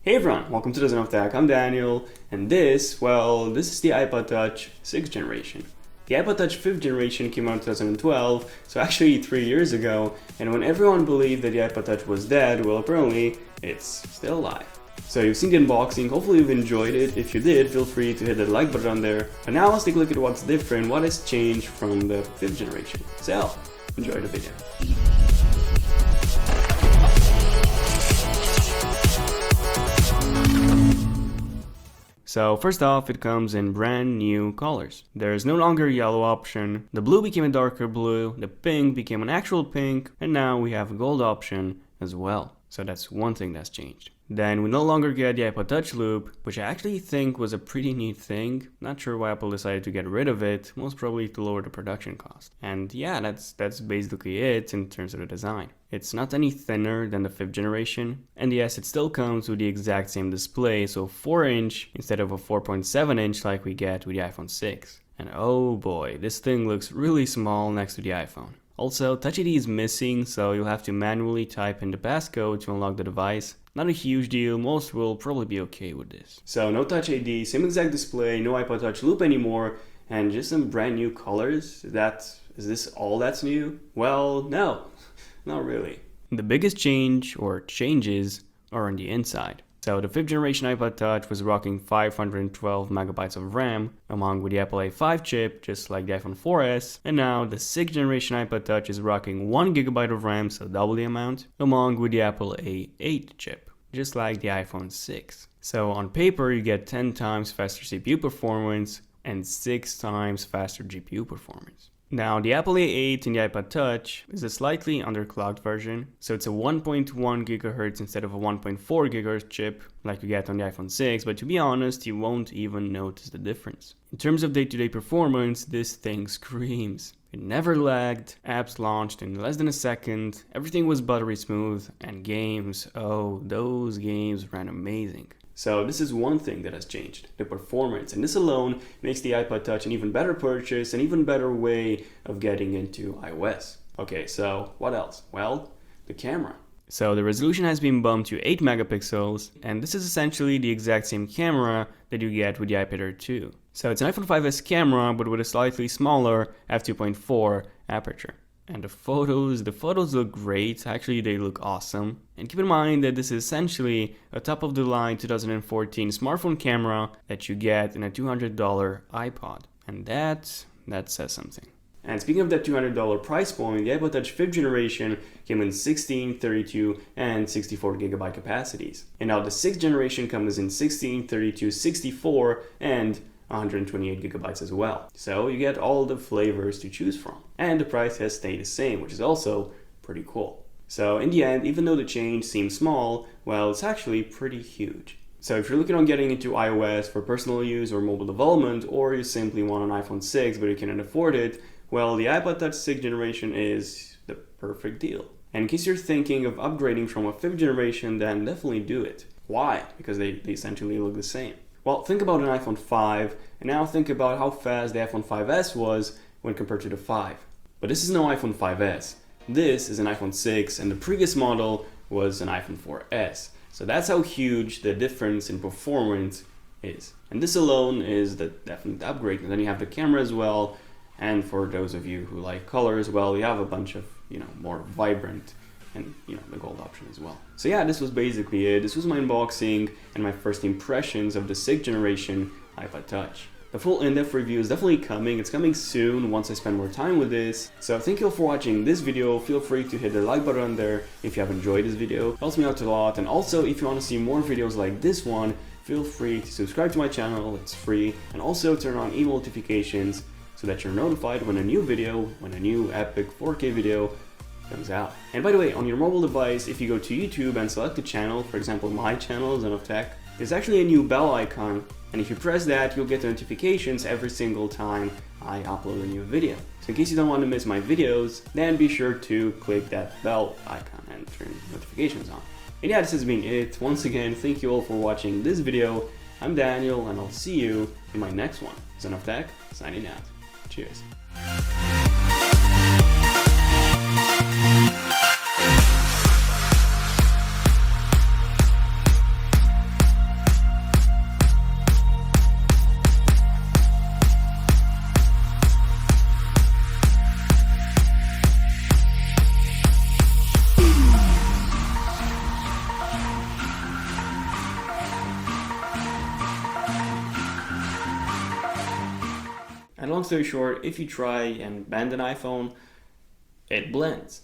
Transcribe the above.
Hey everyone, welcome to the Zone of Tech. I'm Daniel, and this is the iPod Touch 6th generation. The iPod Touch 5th generation came out in 2012, so actually 3 years ago, and when everyone believed that the iPod Touch was dead, well apparently, it's still alive. So you've seen the unboxing, hopefully you've enjoyed it. If you did, feel free to hit that like button on there. But now let's take a look at what's different, what has changed from the 5th generation. So, enjoy the video. So first off, it comes in brand new colors. There is no longer a yellow option, the blue became a darker blue, the pink became an actual pink, and now we have a gold option as well. So that's one thing that's changed. Then we no longer get the iPod Touch loop, which I actually think was a pretty neat thing. Not sure why Apple decided to get rid of it, most probably to lower the production cost. And yeah, that's basically it in terms of the design. It's not any thinner than the 5th generation, and yes, it still comes with the exact same display, so 4-inch instead of a 4.7-inch like we get with the iPhone 6. And oh boy, this thing looks really small next to the iPhone. Also, Touch ID is missing, so you'll have to manually type in the passcode to unlock the device. Not a huge deal, most will probably be okay with this. So no Touch ID, same exact display, no iPod Touch loop anymore, and just some brand new colors. Is this all that's new? Well, no, not really. The biggest change, or changes, are on the inside. So the 5th generation iPod Touch was rocking 512 megabytes of RAM, along with the Apple A5 chip, just like the iPhone 4S, and now the 6th generation iPod Touch is rocking 1 gigabyte of RAM, so double the amount, along with the Apple A8 chip, just like the iPhone 6. So on paper, you get 10 times faster CPU performance and 6 times faster GPU performance. Now, the Apple A8 and the iPod Touch is a slightly underclocked version, so it's a 1.1 GHz instead of a 1.4 GHz chip like you get on the iPhone 6, but to be honest, you won't even notice the difference. In terms of day-to-day performance, this thing screams. It never lagged, apps launched in less than a second, everything was buttery smooth, and games, oh, those games ran amazing. So this is one thing that has changed, the performance, and this alone makes the iPod Touch an even better purchase, an even better way of getting into iOS. Okay, so what else? Well, the camera. So the resolution has been bumped to 8 megapixels, and this is essentially the exact same camera that you get with the iPad Air 2. So it's an iPhone 5S camera, but with a slightly smaller f2.4 aperture. And the photos look great, actually they look awesome. And keep in mind that this is essentially a top-of-the-line 2014 smartphone camera that you get in a $200 iPod. And that says something. And speaking of that $200 price point, the iPod Touch 5th generation came in 16, 32, and 64 gigabyte capacities. And now the 6th generation comes in 16, 32, 64, and 128 gigabytes as well. So you get all the flavors to choose from. And the price has stayed the same, which is also pretty cool. So in the end, even though the change seems small, well, it's actually pretty huge. So if you're looking on getting into iOS for personal use or mobile development, or you simply want an iPhone 6 but you cannot afford it, well, the iPod Touch 6th generation is the perfect deal. And in case you're thinking of upgrading from a 5th generation, then definitely do it. Why? Because they essentially look the same. Well, think about an iPhone 5, and now think about how fast the iPhone 5S was when compared to the 5. But this is no iPhone 5S. This is an iPhone 6, and the previous model was an iPhone 4S. So that's how huge the difference in performance is. And this alone is the definite upgrade. And then you have the camera as well. And for those of you who like color as well, you have a bunch of, more vibrant and, the gold option as well. So yeah, this was basically it. This was my unboxing and my first impressions of the 6th generation iPod Touch. The full in-depth review is definitely coming. It's coming soon once I spend more time with this. So thank you all for watching this video. Feel free to hit the like button there if you have enjoyed this video. It helps me out a lot. And also, if you want to see more videos like this one, feel free to subscribe to my channel. It's free. And also turn on email notifications so that you're notified when a new epic 4K video comes out. And by the way, on your mobile device, if you go to YouTube and select a channel, for example, my channel, Zen of Tech, there's actually a new bell icon, and if you press that, you'll get notifications every single time I upload a new video. So in case you don't want to miss my videos, then be sure to click that bell icon and turn notifications on. And yeah, this has been it. Once again, thank you all for watching this video. I'm Daniel, and I'll see you in my next one. Zen of Tech, signing out. Cheers. And long story short, if you try and bend an iPhone, it blends.